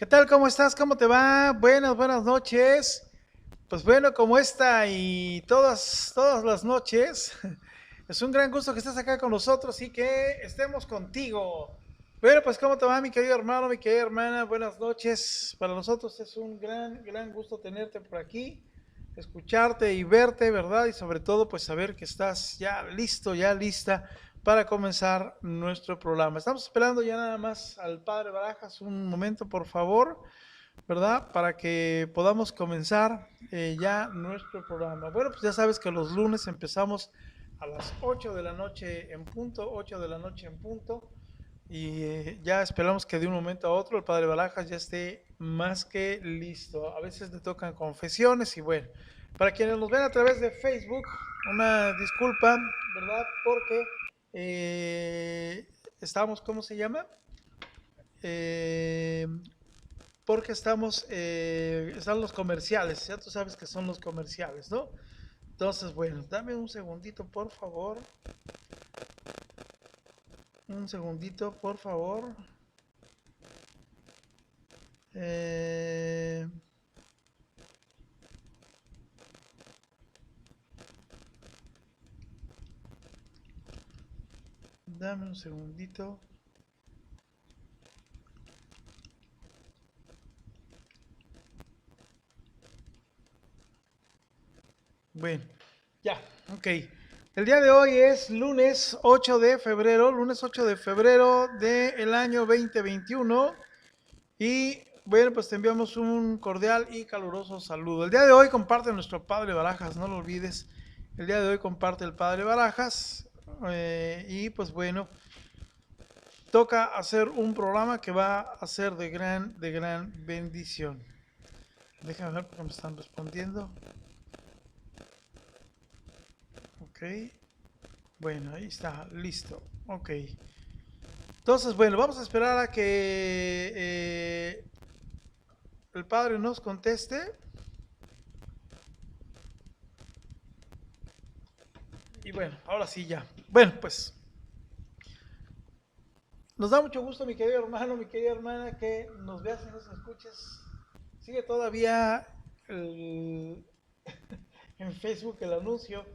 ¿Qué tal? ¿Cómo estás? ¿Cómo te va? Buenas noches. Pues bueno, como esta y todas las noches, es un gran gusto que estés acá con nosotros y que estemos contigo. Bueno, pues ¿cómo te va, mi querido hermano, mi querida hermana? Buenas noches. Para nosotros es un gran gusto tenerte por aquí, escucharte y verte, ¿verdad? Y sobre todo, pues saber que estás ya listo, ya lista para comenzar nuestro programa. Estamos esperando ya nada más al Padre Barajas un momento, por favor, ¿verdad? Para que podamos comenzar ya nuestro programa. Bueno, pues ya sabes que los lunes empezamos a las 8 de la noche en punto, 8 de la noche en punto, y ya esperamos que de un momento a otro el Padre Barajas ya esté más que listo. A veces le tocan confesiones y bueno, para quienes nos ven a través de Facebook, una disculpa, ¿verdad? Porque estamos, ¿cómo se llama? Eh, porque están los comerciales, ya tú sabes que son los comerciales, ¿no? Entonces, bueno, dame un segundito, por favor. Un segundito, por favor. Eh, dame un segundito. Bueno, ya, ok. El día de hoy es lunes 8 de febrero, lunes 8 de febrero del año 2021. Y bueno, pues te enviamos un cordial y caluroso saludo. El día de hoy comparte nuestro Padre Barajas, no lo olvides. El día de hoy comparte el Padre Barajas. Y pues bueno, toca hacer un programa que va a ser de gran bendición. Déjame ver porque me están respondiendo. Ok. Bueno, ahí está, listo. Ok. Entonces, bueno, vamos a esperar a que el Padre nos conteste. Y bueno, ahora sí ya. Bueno, pues nos da mucho gusto, mi querido hermano, mi querida hermana, que nos veas y nos escuches. Sigue todavía el- en Facebook el anuncio.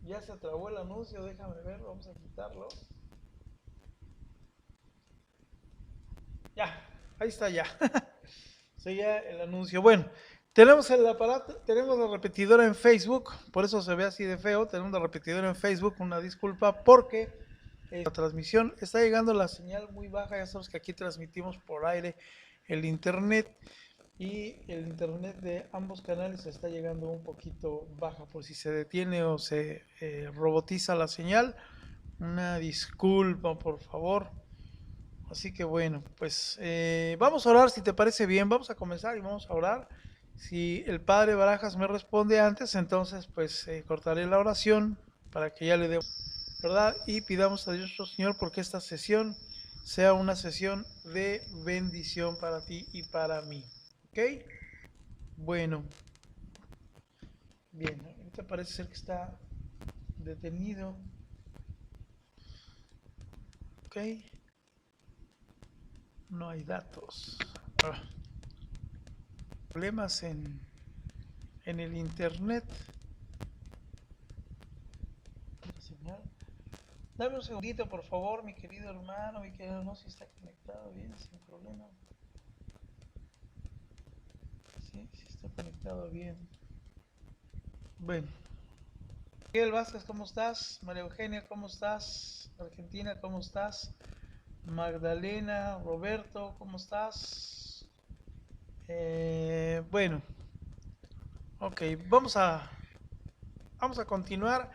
Ya se trabó el anuncio, déjame ver, vamos a quitarlo. Ya, ahí está ya. Seguía el anuncio. Bueno, tenemos el aparato, tenemos la repetidora en Facebook, por eso se ve así de feo. Tenemos la repetidora en Facebook, una disculpa, porque la transmisión está llegando la señal muy baja. Ya sabes que aquí transmitimos por aire el internet y el internet de ambos canales está llegando un poquito baja. Por si se detiene o se robotiza la señal, una disculpa, por favor. Así que bueno, pues vamos a orar si te parece bien. Vamos a comenzar y vamos a orar. Si el Padre Barajas me responde antes, entonces pues cortaré la oración para que ya le dé, ¿verdad? Y pidamos a Dios nuestro Señor porque esta sesión sea una sesión de bendición para ti y para mí. ¿Ok? Bueno, bien. Ahorita parece ser que está detenido. ¿Ok? No hay datos. Ah, problemas en el internet. Señal. Dame un segundito, por favor, mi querido hermano, mi querido hermano, si está conectado bien, sin problema. Sí, sí está conectado bien. Bueno, Miguel Vázquez, ¿cómo estás? María Eugenia, ¿cómo estás? Argentina, ¿cómo estás? Magdalena, Roberto, ¿cómo estás? Bueno, ok, vamos a continuar.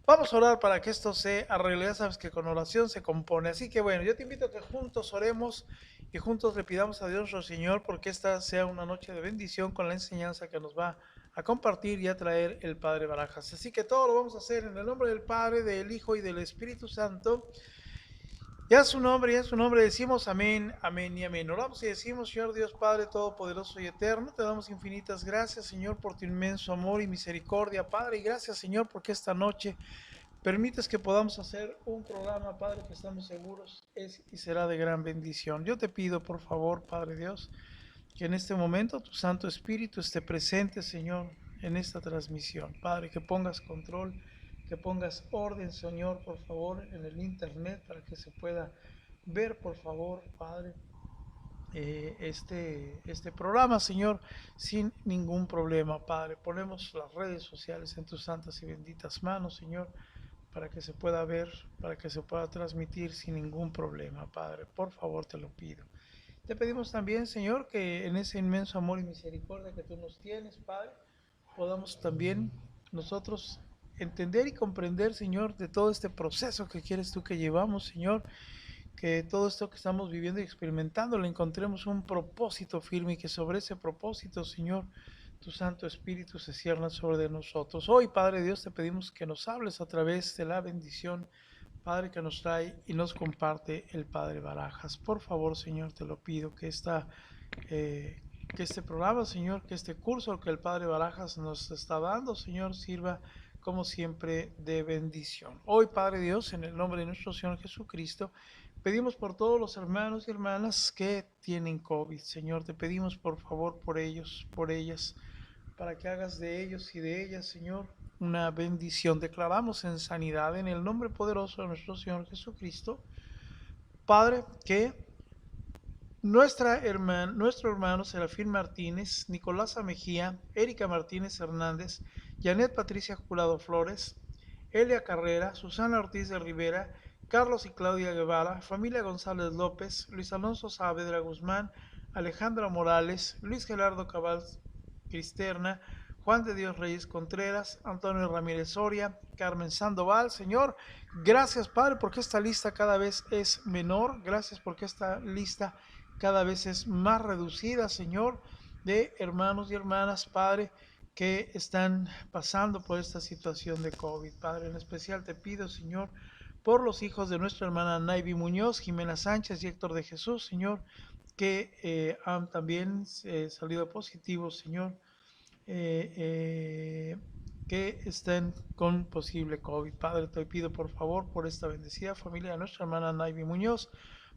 Vamos a orar para que esto se arregle. Ya sabes que con oración se compone. Así que bueno, yo te invito a que juntos oremos y juntos le pidamos a Dios nuestro Señor porque esta sea una noche de bendición con la enseñanza que nos va a compartir y a traer el Padre Barajas. Así que todo lo vamos a hacer en el nombre del Padre, del Hijo y del Espíritu Santo. Ya a su nombre decimos amén, amén y amén. Oramos y decimos, Señor Dios Padre Todopoderoso y Eterno, te damos infinitas gracias, Señor, por tu inmenso amor y misericordia, Padre, y gracias, Señor, porque esta noche permites que podamos hacer un programa, Padre, que estamos seguros es y será de gran bendición. Yo te pido, por favor, Padre Dios, que en este momento tu Santo Espíritu esté presente, Señor, en esta transmisión. Padre, que pongas control, que pongas orden, Señor, por favor, en el internet para que se pueda ver, por favor, Padre, este programa, Señor, sin ningún problema, Padre. Ponemos las redes sociales en tus santas y benditas manos, Señor, para que se pueda ver, para que se pueda transmitir sin ningún problema, Padre. Por favor, te lo pido. Te pedimos también, Señor, que en ese inmenso amor y misericordia que tú nos tienes, Padre, podamos también nosotros entender y comprender, Señor, de todo este proceso que quieres tú que llevamos, Señor, que todo esto que estamos viviendo y experimentando le encontremos un propósito firme y que sobre ese propósito, Señor, tu Santo Espíritu se cierna sobre de nosotros. Hoy, Padre Dios, te pedimos que nos hables a través de la bendición, Padre, que nos trae y nos comparte el Padre Barajas. Por favor, Señor, te lo pido, que este programa, Señor, que este curso que el Padre Barajas nos está dando, Señor, sirva como siempre de bendición. Hoy, Padre Dios, en el nombre de nuestro Señor Jesucristo, pedimos por todos los hermanos y hermanas que tienen COVID. Señor, te pedimos por favor por ellos, por ellas, para que hagas de ellos y de ellas, Señor, una bendición. Declaramos en sanidad en el nombre poderoso de nuestro Señor Jesucristo, Padre, que nuestro hermano Serafín Martínez, Nicolás Mejía, Erika Martínez Hernández, Janet Patricia Jurado Flores, Elia Carrera, Susana Ortiz de Rivera, Carlos y Claudia Guevara, familia González López, Luis Alonso Saavedra Guzmán, Alejandra Morales, Luis Gerardo Cabal Cristerna, Juan de Dios Reyes Contreras, Antonio Ramírez Soria, Carmen Sandoval. Señor, gracias, Padre, porque esta lista cada vez es menor. Gracias porque esta lista cada vez es más reducida, Señor, de hermanos y hermanas, Padre, que están pasando por esta situación de COVID. Padre, en especial te pido, Señor, por los hijos de nuestra hermana Naivi Muñoz, Jimena Sánchez y Héctor de Jesús, Señor, que han también salido positivos, Señor, que estén con posible COVID. Padre, te pido por favor por esta bendecida familia de nuestra hermana Naivi Muñoz,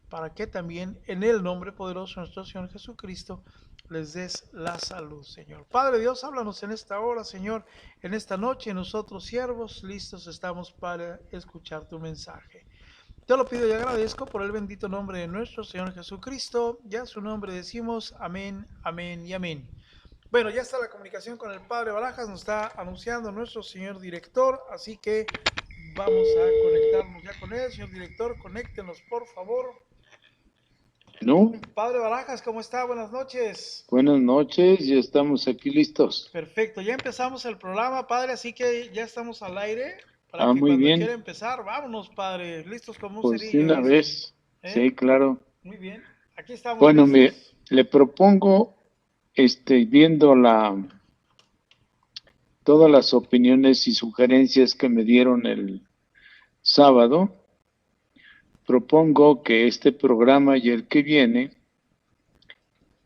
para que también en el nombre poderoso de nuestro Señor Jesucristo les des la salud, Señor. Padre Dios, háblanos en esta hora, Señor, en esta noche. Nosotros, siervos, listos estamos para escuchar tu mensaje. Te lo pido y agradezco por el bendito nombre de nuestro Señor Jesucristo. Ya en su nombre decimos amén, amén y amén. Bueno, ya está la comunicación con el Padre Barajas, nos está anunciando nuestro señor director, así que vamos a conectarnos ya con él. Señor director, conéctenos, por favor. ¿No? Padre Barajas, ¿cómo está? Buenas noches. Buenas noches, ya estamos aquí listos. Perfecto, ya empezamos el programa, Padre, así que ya estamos al aire. Para que muy cuando bien. quiera empezar, vámonos, Padre, listos como un Pues cerillo. de una vez, sí, claro. Muy bien, aquí estamos. Bueno, listos. le propongo, viendo todas las opiniones y sugerencias que me dieron el sábado, propongo que este programa y el que viene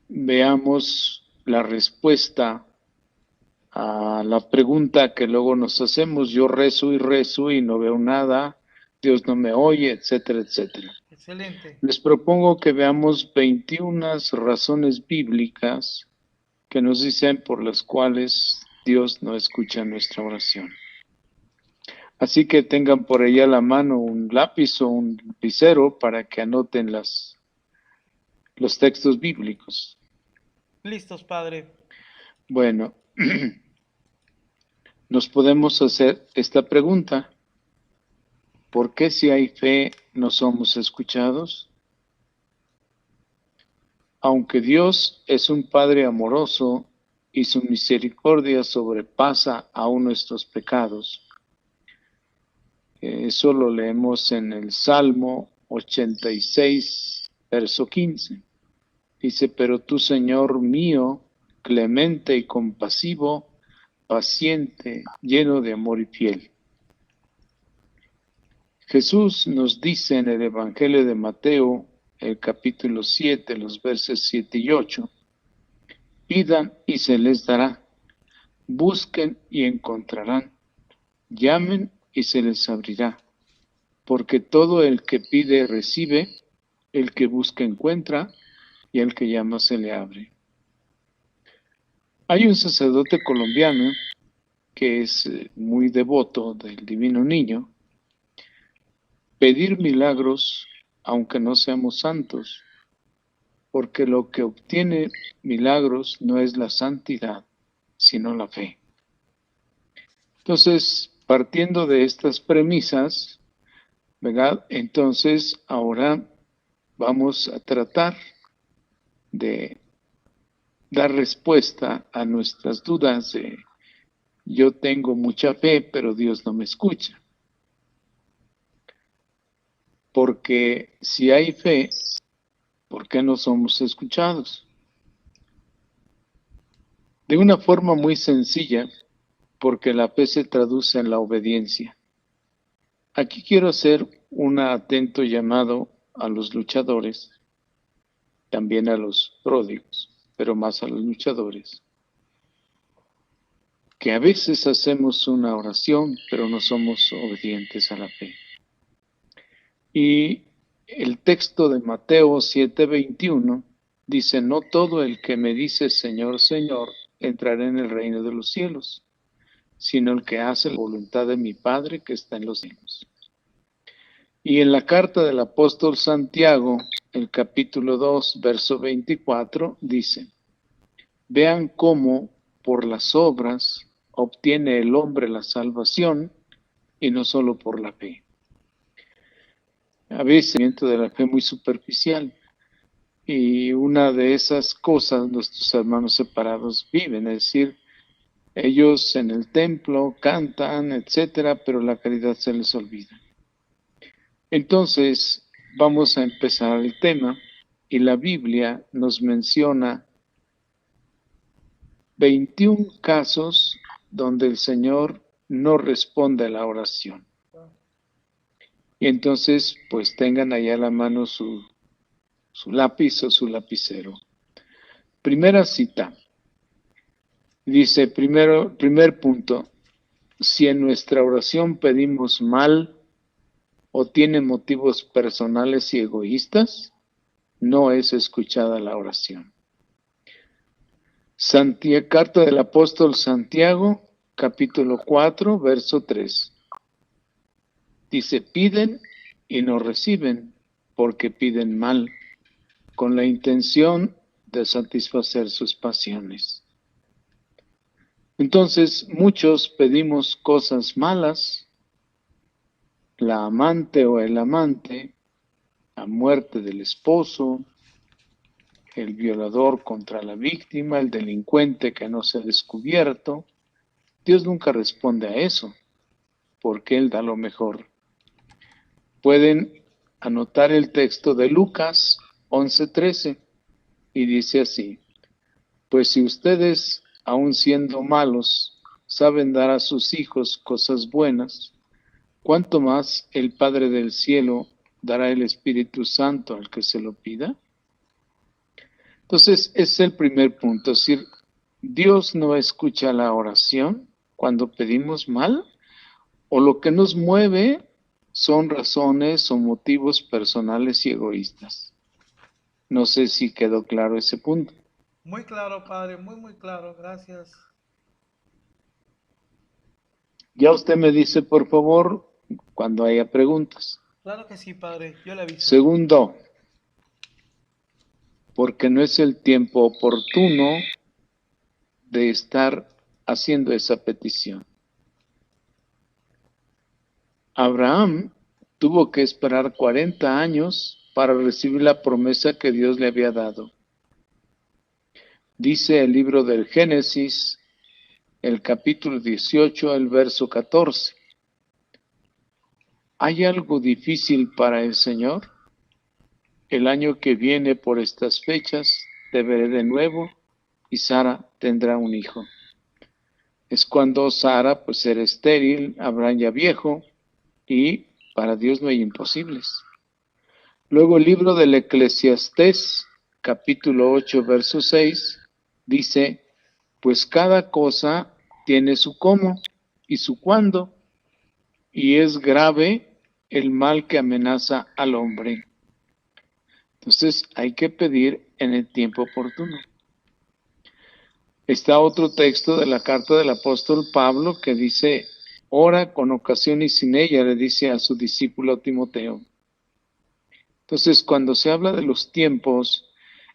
veamos la respuesta a la pregunta que luego nos hacemos. Yo rezo y no veo nada, Dios no me oye, etcétera, etcétera. Excelente. Les propongo que veamos 21 razones bíblicas que nos dicen por las cuales Dios no escucha nuestra oración. Así que tengan por ahí a la mano un lápiz o un lapicero para que anoten los textos bíblicos. Listos, Padre. Bueno, nos podemos hacer esta pregunta. ¿Por qué si hay fe no somos escuchados? Aunque Dios es un Padre amoroso y su misericordia sobrepasa aún nuestros pecados, eso lo leemos en el Salmo 86, verso 15. Dice, pero tú, Señor mío, clemente y compasivo, paciente, lleno de amor y fiel. Jesús nos dice en el Evangelio de Mateo, el capítulo 7, los versos 7 y 8, pidan y se les dará, busquen y encontrarán, llamen y se les abrirá. Porque todo el que pide recibe, el que busca encuentra, y el que llama se le abre. Hay un sacerdote colombiano que es muy devoto del Divino Niño. Pedir milagros, aunque no seamos santos, porque lo que obtiene milagros no es la santidad, sino la fe. Entonces, partiendo de estas premisas, ¿verdad? Entonces, ahora vamos a tratar de dar respuesta a nuestras dudas de yo tengo mucha fe, pero Dios no me escucha. Porque si hay fe, ¿por qué no somos escuchados? De una forma muy sencilla, porque la fe se traduce en la obediencia. Aquí quiero hacer un atento llamado a los luchadores, también a los pródigos, pero más a los luchadores, que a veces hacemos una oración, pero no somos obedientes a la fe. Y el texto de Mateo 7:21 dice, no todo el que me dice Señor, Señor, entrará en el reino de los cielos, sino el que hace la voluntad de mi Padre que está en los cielos. Y en la carta del apóstol Santiago, el capítulo 2, verso 24, dice, vean cómo por las obras obtiene el hombre la salvación y no solo por la fe. A veces de la fe muy superficial, y una de esas cosas nuestros hermanos separados viven, es decir, ellos en el templo cantan, etcétera, pero la caridad se les olvida. Entonces, vamos a empezar el tema, y la Biblia nos menciona 21 casos donde el Señor no responde a la oración. Y entonces, pues tengan allá a la mano su lápiz o su lapicero. Primera cita. Dice, primer punto, si en nuestra oración pedimos mal o tiene motivos personales y egoístas, no es escuchada la oración. Carta del apóstol Santiago, capítulo 4, verso 3. Dice, piden y no reciben, porque piden mal, con la intención de satisfacer sus pasiones. Entonces, muchos pedimos cosas malas, la amante o el amante, la muerte del esposo, el violador contra la víctima, el delincuente que no se ha descubierto. Dios nunca responde a eso, porque Él da lo mejor. Pueden anotar el texto de Lucas 11:13 y dice así, pues si ustedes, aun siendo malos, saben dar a sus hijos cosas buenas, ¿cuánto más el Padre del cielo dará el Espíritu Santo al que se lo pida? Entonces, ese es el primer punto, es decir, Dios no escucha la oración cuando pedimos mal, o lo que nos mueve son razones o motivos personales y egoístas. No sé si quedó claro ese punto. Muy claro, padre, muy claro, gracias. Ya usted me dice, por favor, cuando haya preguntas. Claro que sí, padre, yo le aviso. Segundo, porque no es el tiempo oportuno de estar haciendo esa petición. Abraham tuvo que esperar 40 años para recibir la promesa que Dios le había dado. Dice el libro del Génesis, el capítulo 18, el verso 14. ¿Hay algo difícil para el Señor? El año que viene por estas fechas te veré de nuevo y Sara tendrá un hijo. Es cuando Sara pues era estéril, Abraham ya viejo, y para Dios no hay imposibles. Luego el libro del Eclesiastés, capítulo 8, verso 6, dice, pues cada cosa tiene su cómo y su cuándo. y es grave el mal que amenaza al hombre. Entonces hay que pedir en el tiempo oportuno. Está otro texto de la carta del apóstol Pablo que dice, ora con ocasión y sin ella, le dice a su discípulo Timoteo. Entonces, cuando se habla de los tiempos,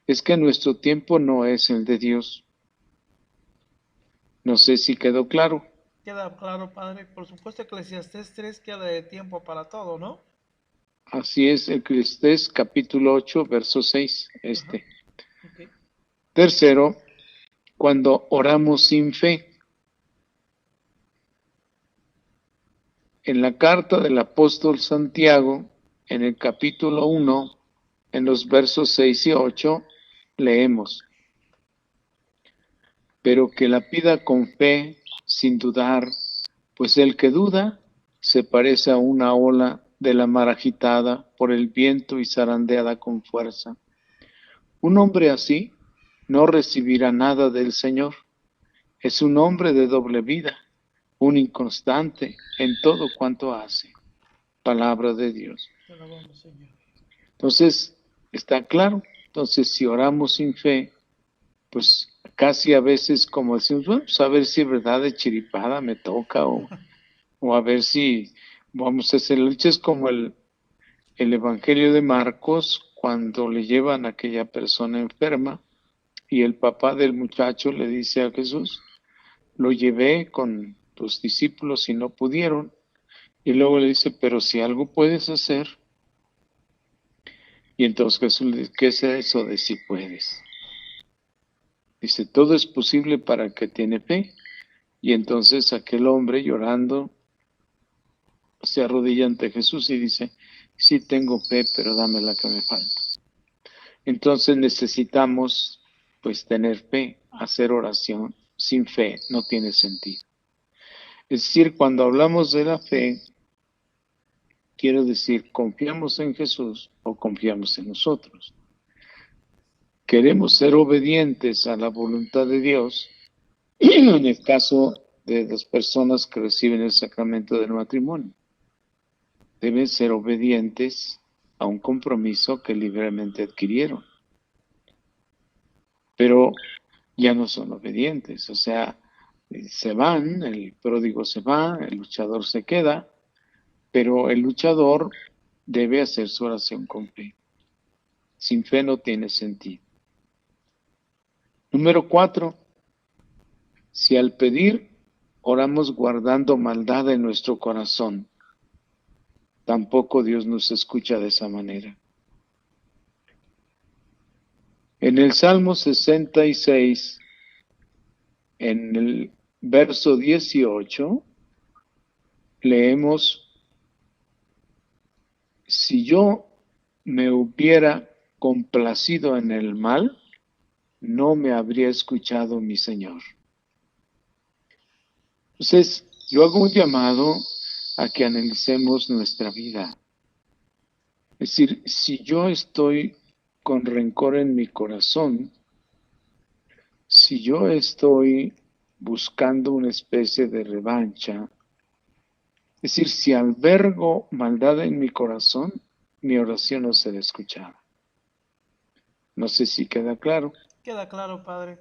es que nuestro tiempo no es el de Dios. No sé si quedó claro. Queda claro, Padre. Por supuesto, Eclesiastés 3 queda de tiempo para todo, ¿no? Así es, Eclesiastés capítulo 8, verso 6. Okay. Tercero, cuando oramos sin fe. En la carta del apóstol Santiago, en el capítulo 1, en los versos 6 y 8, leemos, pero que la pida con fe, sin dudar, pues el que duda se parece a una ola de la mar agitada por el viento y zarandeada con fuerza. Un hombre así no recibirá nada del Señor. Es un hombre de doble vida, un inconstante en todo cuanto hace. Palabra de Dios. Te alabamos, Señor. Entonces, está claro. Entonces, si oramos sin fe, pues casi a veces como decimos, bueno, pues a ver si es verdad de chiripada me toca o a ver si vamos a hacer luchas como el Evangelio de Marcos cuando le llevan a aquella persona enferma y el papá del muchacho le dice a Jesús, lo llevé con tus discípulos y no pudieron. Y luego le dice, pero si algo puedes hacer. Y entonces Jesús le dice, ¿qué es eso de si puedes? Dice, todo es posible para el que tiene fe. Y entonces aquel hombre llorando se arrodilla ante Jesús y dice, sí tengo fe, pero dame la que me falta. Entonces necesitamos pues tener fe, hacer oración. Sin fe no tiene sentido. Es decir, cuando hablamos de la fe, quiero decir, ¿confiamos en Jesús o confiamos en nosotros? Queremos ser obedientes a la voluntad de Dios, en el caso de las personas que reciben el sacramento del matrimonio. Deben ser obedientes a un compromiso que libremente adquirieron. Pero ya no son obedientes, o sea, se van, el pródigo se va, el luchador se queda, pero el luchador debe hacer su oración con fe. Sin fe no tiene sentido. Número 4. Si al pedir oramos guardando maldad en nuestro corazón, tampoco Dios nos escucha de esa manera. En el Salmo 66, en el verso 18, leemos, si yo me hubiera complacido en el mal, no me habría escuchado mi Señor. Entonces, yo hago un llamado a que analicemos nuestra vida. Es decir, si yo estoy con rencor en mi corazón, si yo estoy buscando una especie de revancha, es decir, si albergo maldad en mi corazón, mi oración no será escuchada. No sé si queda claro. Queda claro, Padre.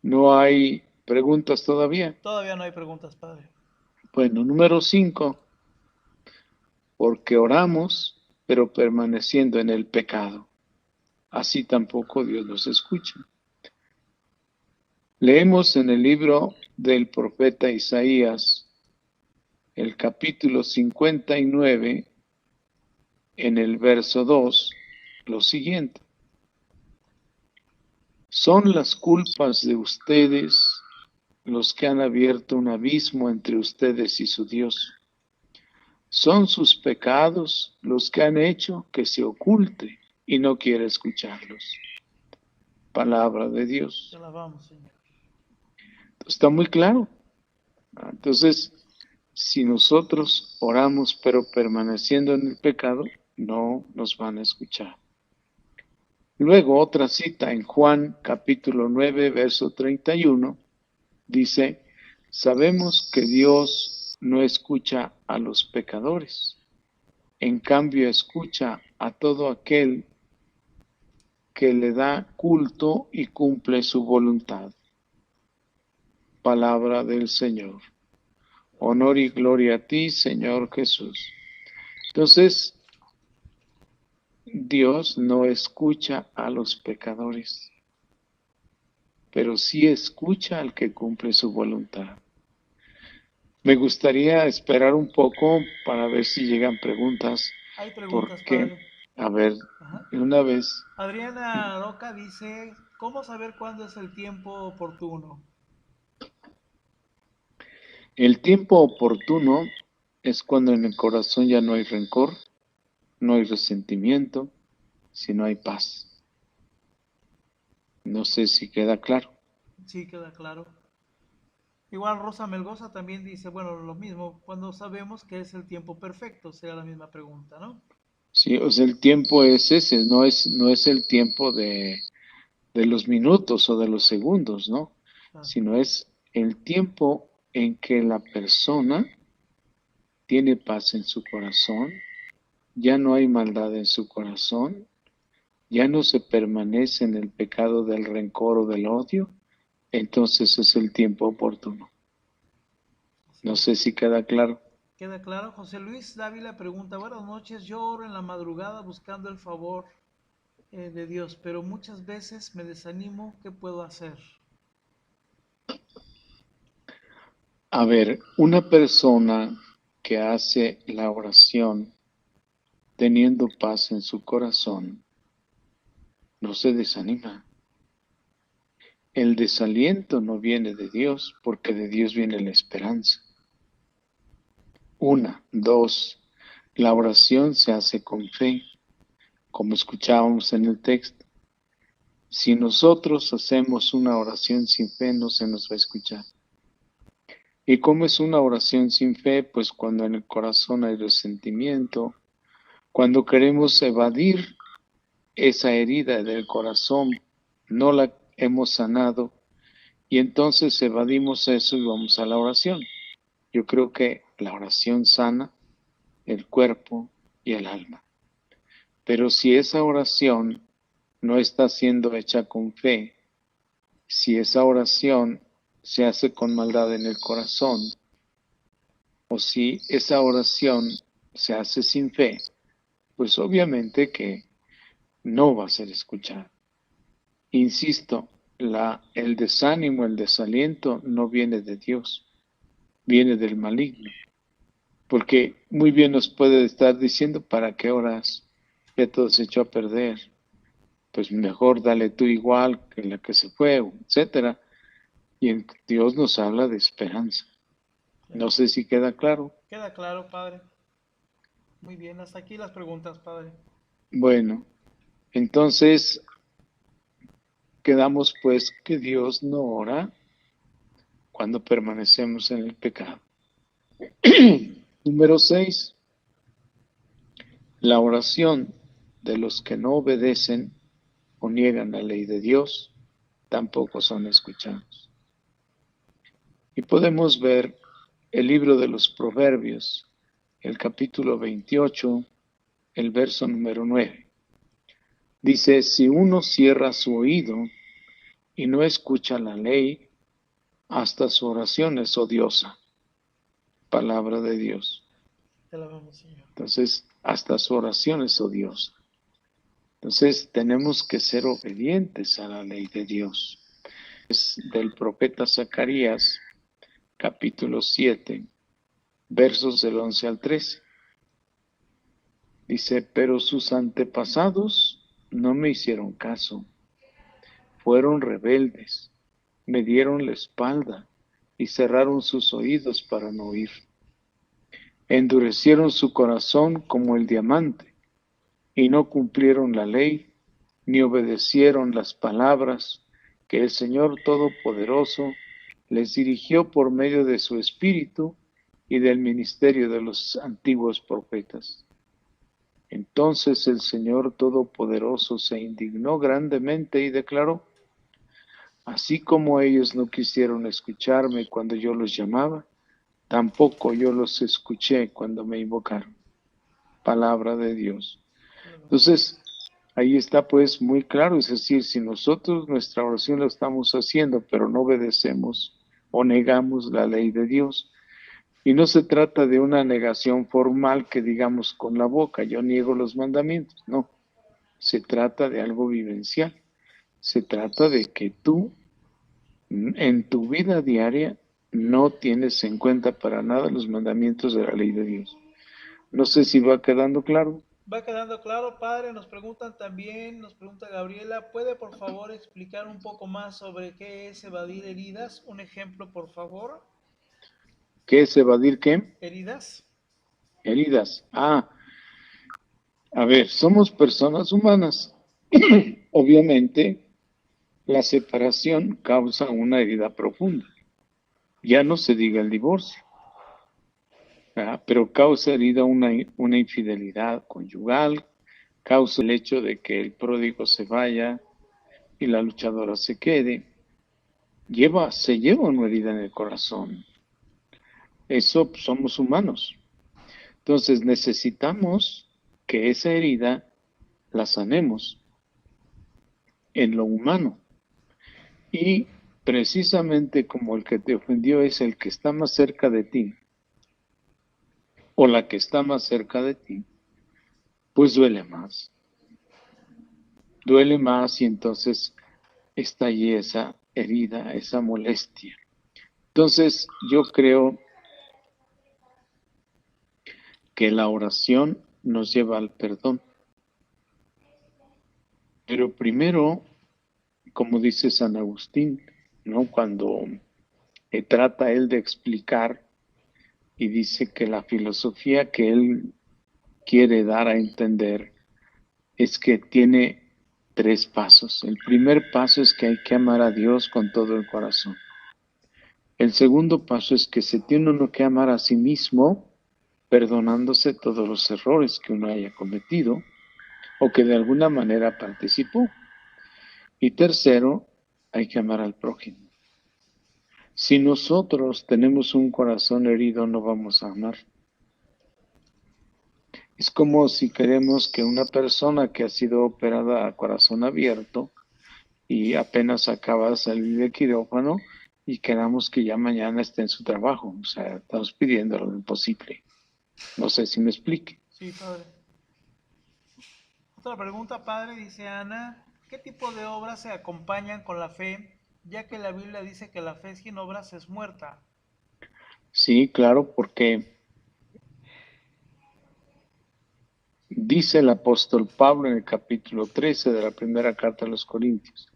No hay preguntas todavía. Todavía no hay preguntas, Padre. Bueno, número 5. Porque oramos, pero permaneciendo en el pecado. Así tampoco Dios nos escucha. Leemos en el libro del profeta Isaías, el capítulo 59, en el verso 2, lo siguiente. Son las culpas de ustedes los que han abierto un abismo entre ustedes y su Dios. Son sus pecados los que han hecho que se oculte y no quiere escucharlos. Palabra de Dios. Te alabamos, Señor. Está muy claro. Entonces, si nosotros oramos pero permaneciendo en el pecado, no nos van a escuchar. Luego otra cita en Juan capítulo 9, verso 31, dice, sabemos que Dios no escucha a los pecadores. En cambio, escucha a todo aquel que le da culto y cumple su voluntad. Palabra del Señor. Honor y gloria a ti, Señor Jesús. Entonces, Dios no escucha a los pecadores, pero sí escucha al que cumple su voluntad. Me gustaría esperar un poco para ver si llegan preguntas, Hay preguntas, porque, padre. a ver, Ajá. una vez, Adriana Roca dice, ¿cómo saber cuándo es el tiempo oportuno? el tiempo oportuno es cuando en el corazón ya no hay rencor, no hay resentimiento, sino hay paz. No sé si queda claro. Sí, queda claro. Igual Rosa Melgoza también dice, bueno, lo mismo, cuando sabemos que es el tiempo perfecto, será la misma pregunta, ¿no? Sí, o sea, el tiempo es ese, no es el tiempo de los minutos o de los segundos, ¿no? Ah, Sino es el tiempo en que la persona tiene paz en su corazón, ya no hay maldad en su corazón, ya no se permanece en el pecado del rencor o del odio, entonces es el tiempo oportuno. así No es. sé si queda claro. Queda claro. José Luis Dávila pregunta, buenas noches, yo oro en la madrugada buscando el favor de Dios, pero muchas veces me desanimo, ¿qué puedo hacer? A ver, una persona que hace la oración teniendo paz en su corazón, no se desanima. El desaliento no viene de Dios, porque de Dios viene la esperanza. Una, dos, la oración se hace con fe, como escuchábamos en el texto. Si nosotros hacemos una oración sin fe, no se nos va a escuchar. ¿Y cómo es una oración sin fe? Pues cuando en el corazón hay resentimiento, cuando queremos evadir esa herida del corazón, no la hemos sanado, y entonces evadimos eso y vamos a la oración. Yo creo que la oración sana el cuerpo y el alma. Pero si esa oración no está siendo hecha con fe, si esa oración se hace con maldad en el corazón, o si esa oración se hace sin fe, pues obviamente que no va a ser escuchada. Insisto, el desánimo, el desaliento no viene de Dios, viene del maligno. Porque muy bien nos puede estar diciendo, ¿para qué oras? Ya todo se echó a perder. Pues mejor dale tú igual que la que se fue, etcétera. Y Dios nos habla de esperanza. Claro. No sé si queda claro. Queda claro, padre. Muy bien, hasta aquí las preguntas, padre. Bueno, entonces quedamos pues que Dios no ora cuando permanecemos en el pecado. Número 6. La oración de los que no obedecen o niegan la ley de Dios tampoco son escuchados. Y podemos ver el libro de los Proverbios, el capítulo 28, el verso número 9. Dice, si uno cierra su oído y no escucha la ley, hasta su oración es odiosa. Palabra de Dios. Te la vemos, Señor. Entonces, hasta su oración es odiosa. Entonces, tenemos que ser obedientes a la ley de Dios. Es del profeta Zacarías, capítulo 7, versos del 11 al 13. Dice, pero sus antepasados no me hicieron caso, fueron rebeldes, me dieron la espalda y cerraron sus oídos para no oír. Endurecieron su corazón como el diamante y no cumplieron la ley, ni obedecieron las palabras que el Señor Todopoderoso les dirigió por medio de su Espíritu y del ministerio de los antiguos profetas. Entonces el Señor Todopoderoso se indignó grandemente y declaró, así como ellos no quisieron escucharme cuando yo los llamaba, tampoco yo los escuché cuando me invocaron. Palabra de Dios. Entonces, ahí está pues muy claro, es decir, si nosotros nuestra oración la estamos haciendo, pero no obedecemos o negamos la ley de Dios, y no se trata de una negación formal que digamos con la boca, yo niego los mandamientos, no, se trata de algo vivencial, se trata de que tú en tu vida diaria no tienes en cuenta para nada los mandamientos de la ley de Dios. No sé si va quedando claro. Va quedando claro, padre. Nos preguntan también, nos pregunta Gabriela, ¿puede por favor explicar un poco más sobre qué es evadir heridas? Un ejemplo, por favor. ¿Qué es evadir qué? Heridas. Heridas. A ver, somos personas humanas. Obviamente, la separación causa una herida profunda. Ya no se diga el divorcio, ¿verdad? Pero causa herida una infidelidad conyugal, causa el hecho de que el pródigo se vaya y la luchadora se quede. Se lleva una herida en el corazón. Eso somos humanos. Entonces necesitamos que esa herida la sanemos en lo humano. Y precisamente como el que te ofendió es el que está más cerca de ti, o la que está más cerca de ti, pues duele más. Duele más y entonces está allí esa herida, esa molestia. Entonces yo creo que la oración nos lleva al perdón. Pero primero, como dice San Agustín, ¿no? Cuando trata él de explicar y dice que la filosofía que él quiere dar a entender es que tiene 3 pasos. El primer paso es que hay que amar a Dios con todo el corazón. El segundo paso es que se tiene uno que amar a sí mismo, perdonándose todos los errores que uno haya cometido o que de alguna manera participó. Y tercero, hay que amar al prójimo. Si nosotros tenemos un corazón herido, no vamos a amar. Es como si queremos que una persona que ha sido operada a corazón abierto y apenas acaba de salir de quirófano y queramos que ya mañana esté en su trabajo. O sea, estamos pidiendo lo imposible. No sé si me explique. Sí, padre. Otra pregunta, padre, dice Ana, ¿qué tipo de obras se acompañan con la fe, ya que la Biblia dice que la fe sin obras es muerta? Sí, claro, porque dice el apóstol Pablo en el capítulo 13 de la primera carta a los Corintios,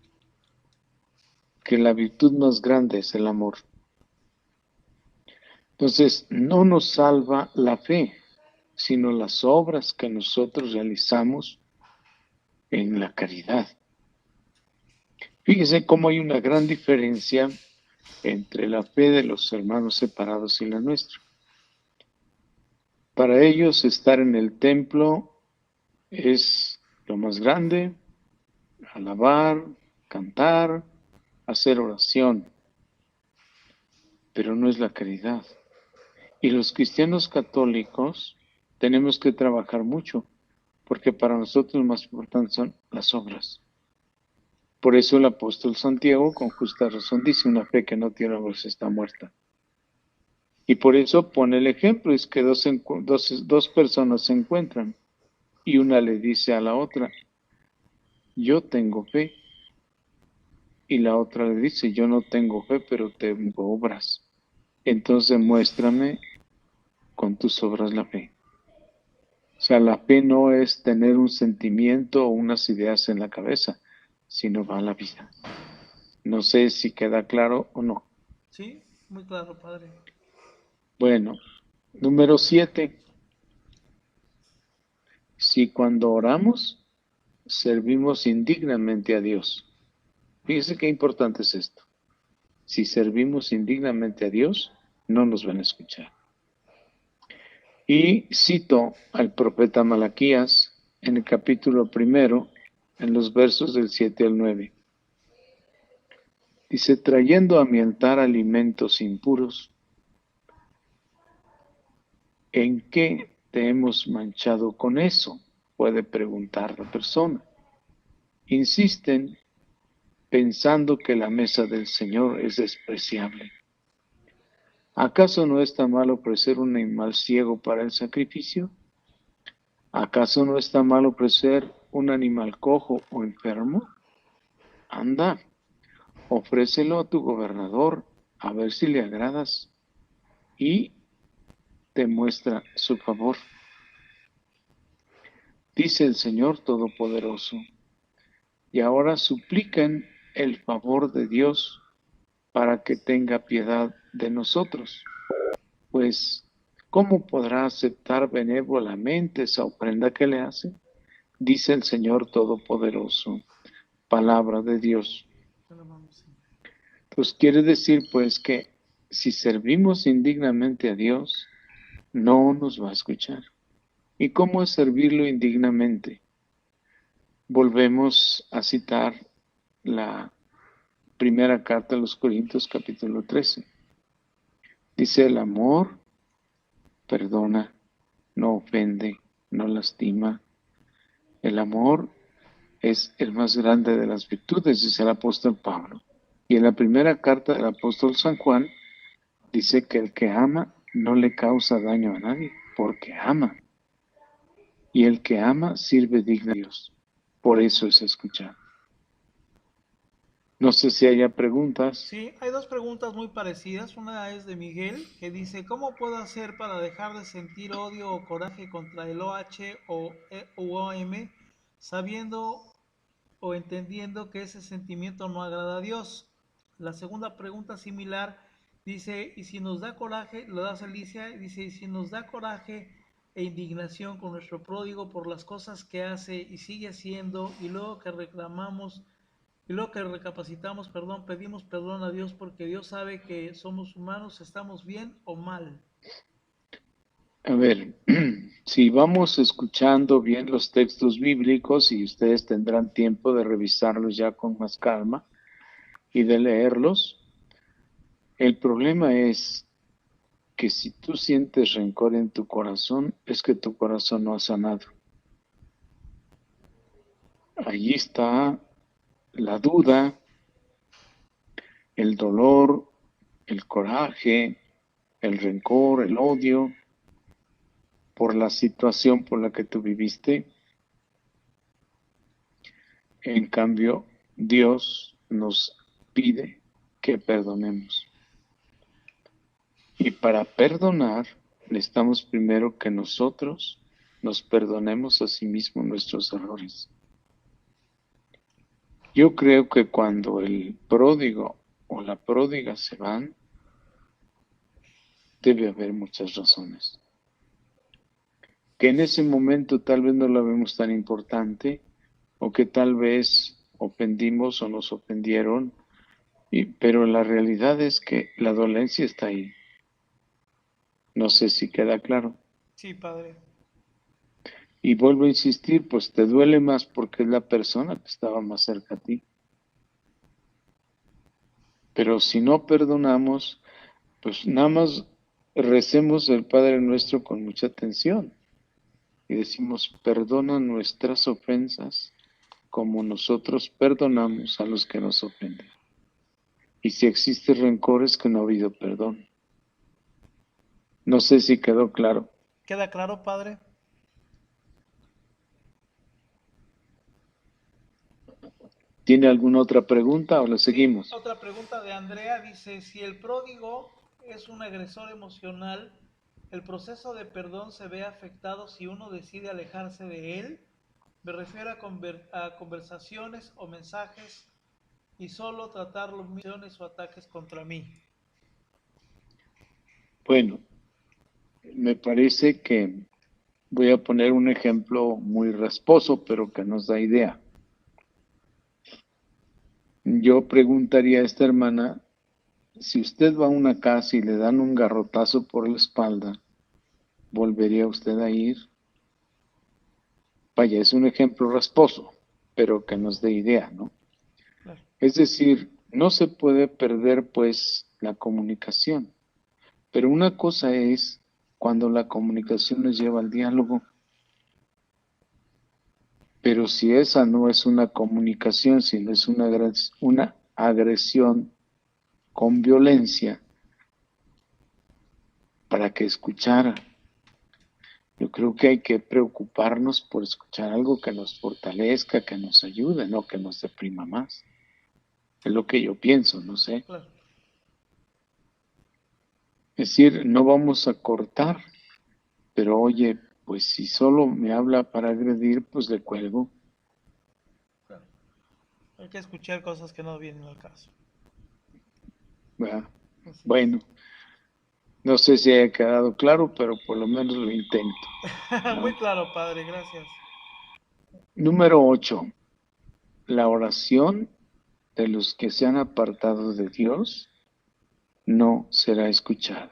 que la virtud más grande es el amor. Entonces, no nos salva la fe, sino las obras que nosotros realizamos en la caridad. Fíjese cómo hay una gran diferencia entre la fe de los hermanos separados y la nuestra. Para ellos estar en el templo es lo más grande, alabar, cantar, hacer oración, pero no es la caridad. Y los cristianos católicos tenemos que trabajar mucho, porque para nosotros lo más importante son las obras. Por eso el apóstol Santiago, con justa razón, dice: una fe que no tiene obras está muerta. Y por eso pone el ejemplo, es que dos personas se encuentran y una le dice a la otra: yo tengo fe. Y la otra le dice: yo no tengo fe, pero tengo obras. Entonces muéstrame con tus obras la fe. O sea, la fe no es tener un sentimiento o unas ideas en la cabeza, sino va a la vida. No sé si queda claro o no. Sí, muy claro, padre. Bueno, número 7. Si cuando oramos servimos indignamente a Dios. Fíjese qué importante es esto. Si servimos indignamente a Dios, no nos van a escuchar. Y cito al profeta Malaquías en el capítulo 1, en los versos del 7 al 9. Dice: trayendo a mi altar alimentos impuros, ¿En qué te hemos manchado con eso? Puede preguntar la persona. Insisten pensando que la mesa del Señor es despreciable. ¿Acaso no está mal ofrecer un animal ciego para el sacrificio? ¿Acaso no está mal ofrecer un animal cojo o enfermo? Anda, ofrécelo a tu gobernador a ver si le agradas y te muestra su favor. Dice el Señor Todopoderoso. Y ahora supliquen el favor de Dios para que tenga piedad de nosotros. Pues, ¿cómo podrá aceptar benévolamente esa ofrenda que le hace? Dice el Señor Todopoderoso, palabra de Dios. Pues quiere decir pues que si servimos indignamente a Dios, no nos va a escuchar. ¿Y cómo es servirlo indignamente? Volvemos a citar la primera carta a los Corintios capítulo 13. Dice, el amor perdona, no ofende, no lastima. El amor es el más grande de las virtudes, dice el apóstol Pablo. Y en la primera carta del apóstol San Juan, dice que el que ama no le causa daño a nadie, porque ama. Y el que ama sirve digno a Dios. Por eso es escuchar. No sé si haya preguntas. Sí, hay dos preguntas muy parecidas. Una es de Miguel, que dice, ¿cómo puedo hacer para dejar de sentir odio o coraje contra el OH o OM, sabiendo o entendiendo que ese sentimiento no agrada a Dios? La segunda pregunta similar dice, y si nos da coraje, lo da Alicia, dice, y si nos da coraje e indignación con nuestro pródigo por las cosas que hace y sigue haciendo, y luego que reclamamos, y luego que recapacitamos, pedimos perdón a Dios porque Dios sabe que somos humanos, estamos bien o mal. A ver, si vamos escuchando bien los textos bíblicos y ustedes tendrán tiempo de revisarlos ya con más calma y de leerlos, el problema es que si tú sientes rencor en tu corazón, es que tu corazón no ha sanado. Allí está la duda, el dolor, el coraje, el rencor, el odio por la situación por la que tú viviste. En cambio, Dios nos pide que perdonemos. Y para perdonar, necesitamos primero que nosotros nos perdonemos a sí mismos nuestros errores. Yo creo que cuando el pródigo o la pródiga se van, debe haber muchas razones. Que en ese momento tal vez no la vemos tan importante, o que tal vez ofendimos o nos ofendieron, pero la realidad es que la dolencia está ahí. No sé si queda claro. Sí, Padre. Y vuelvo a insistir, pues te duele más porque es la persona que estaba más cerca a ti. Pero si no perdonamos, pues nada más recemos el Padre Nuestro con mucha atención y decimos, perdona nuestras ofensas como nosotros perdonamos a los que nos ofenden. Y si existe rencor es que no ha habido perdón. No sé si quedó claro. ¿Queda claro, Padre? ¿Tiene alguna otra pregunta o la seguimos? Sí, otra pregunta de Andrea dice, si el pródigo es un agresor emocional, ¿el proceso de perdón se ve afectado si uno decide alejarse de él? Me refiero a conversaciones o mensajes y solo tratar las misiones o ataques contra mí. Bueno, me parece que voy a poner un ejemplo muy rasposo, pero que nos da idea. Yo preguntaría a esta hermana, si usted va a una casa y le dan un garrotazo por la espalda, ¿volvería usted a ir? Vaya, es un ejemplo rasposo, pero que nos dé idea, ¿no? Claro. Es decir, no se puede perder pues la comunicación, pero una cosa es cuando la comunicación nos lleva al diálogo. Pero si esa no es una comunicación, sino es una agresión con violencia, para que escuchara. Yo creo que hay que preocuparnos por escuchar algo que nos fortalezca, que nos ayude, no que nos deprima más. Es lo que yo pienso, no sé. Claro. Es decir, no vamos a cortar, pero oye, pues si solo me habla para agredir, pues le cuelgo. Claro. Hay que escuchar cosas que no vienen al caso. ¿Verdad? Así es. Bueno, no sé si haya quedado claro, pero por lo menos lo intento, Muy ¿no? claro, padre, gracias. Número 8. La oración de los que se han apartado de Dios no será escuchada.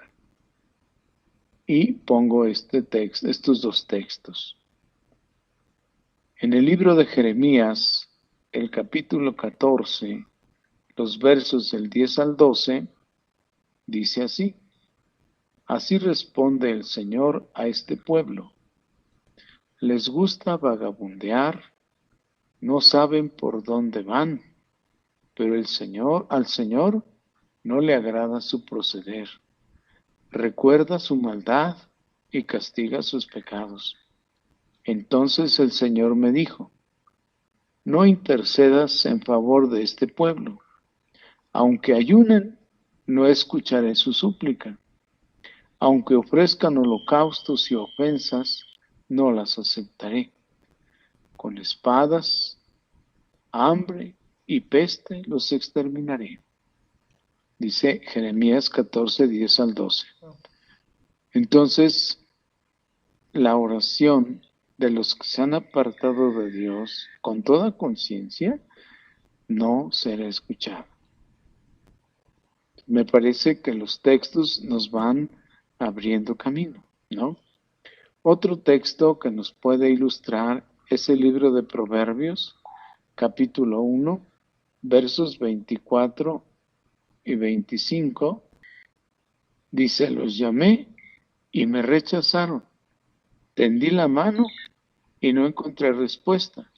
Y pongo estos dos textos. En el libro de Jeremías, el capítulo 14, los versos del 10 al 12, dice así: Así responde el Señor a este pueblo. Les gusta vagabundear, no saben por dónde van, pero al Señor no le agrada su proceder. Recuerda su maldad y castiga sus pecados. Entonces el Señor me dijo: No intercedas en favor de este pueblo. Aunque ayunen, no escucharé su súplica. Aunque ofrezcan holocaustos y ofensas, no las aceptaré. Con espadas, hambre y peste los exterminaré. Dice Jeremías 14, 10 al 12. Entonces, la oración de los que se han apartado de Dios con toda conciencia no será escuchada. Me parece que los textos nos van abriendo camino, ¿no? Otro texto que nos puede ilustrar es el libro de Proverbios, capítulo 1, versos 24 y 25. Dice: Los llamé y me rechazaron. Tendí la mano y no encontré respuesta.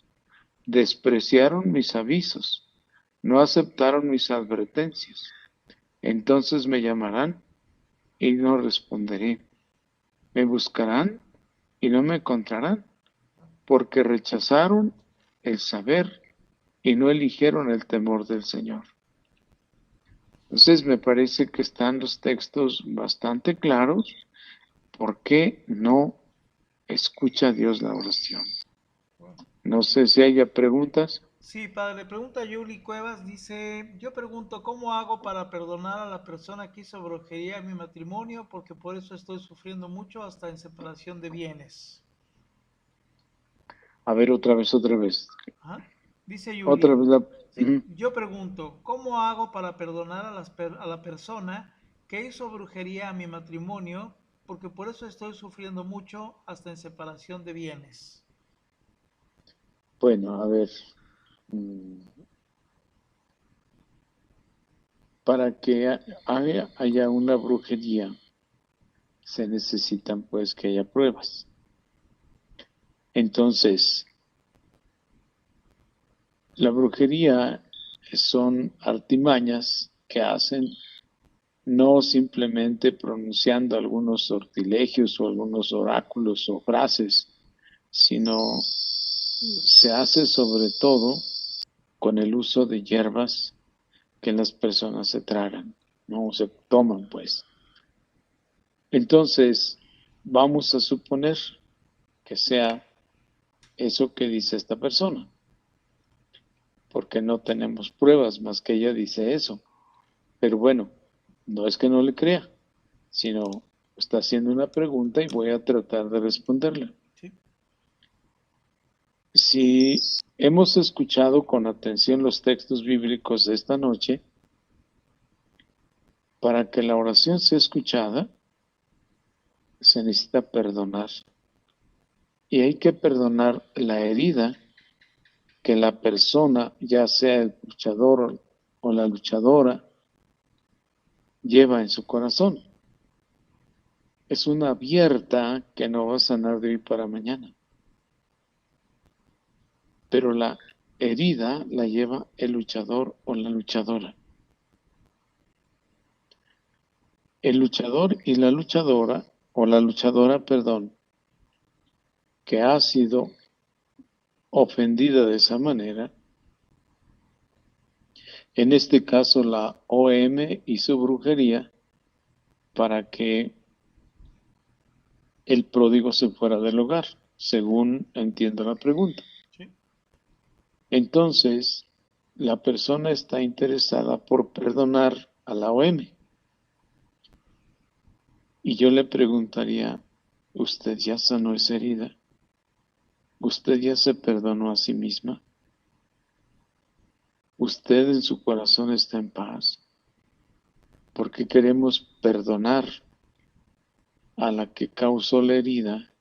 Despreciaron mis avisos, no aceptaron mis advertencias. Entonces me llamarán y no responderé. Me buscarán y no me encontrarán, porque rechazaron el saber y no eligieron el temor del Señor. Entonces me parece que están los textos bastante claros. ¿Por qué no escucha Dios la oración? No sé si haya preguntas. Sí, padre, pregunta Yuli Cuevas, dice, yo pregunto, ¿cómo hago para perdonar a la persona que hizo brujería en mi matrimonio? Porque por eso estoy sufriendo mucho hasta en separación de bienes. A ver, otra vez. Ajá. Dice Otra Yuli, vez sí, yo pregunto, ¿cómo hago para perdonar a la persona que hizo brujería a mi matrimonio? Porque por eso estoy sufriendo mucho hasta en separación de bienes. Bueno, a ver. mm, Para que haya una brujería, se necesitan pues que haya pruebas. Entonces, la brujería son artimañas que hacen no simplemente pronunciando algunos sortilegios o algunos oráculos o frases, sino se hace sobre todo con el uso de hierbas que las personas se tragan, no se toman pues. Entonces, vamos a suponer que sea eso que dice esta persona, porque no tenemos pruebas más que ella dice eso. Pero bueno, no es que no le crea, sino está haciendo una pregunta y voy a tratar de responderla. ¿Sí? Si hemos escuchado con atención los textos bíblicos de esta noche, para que la oración sea escuchada, se necesita perdonar. Y hay que perdonar la herida que la persona, ya sea el luchador o la luchadora, lleva en su corazón. es una abierta que no va a sanar de hoy para mañana. Pero la herida la lleva el luchador o la luchadora. El luchador y la luchadora, o la luchadora, perdón, que ha sido ofendida de esa manera, en este caso la OM y su brujería, para que el pródigo se fuera del hogar, según entiendo la pregunta. Sí. Entonces, la persona está interesada por perdonar a la OM. Y yo le preguntaría, ¿usted ya sanó esa herida? ¿Usted ya se perdonó a sí misma? ¿Usted en su corazón está en paz? Porque queremos perdonar a la que causó la herida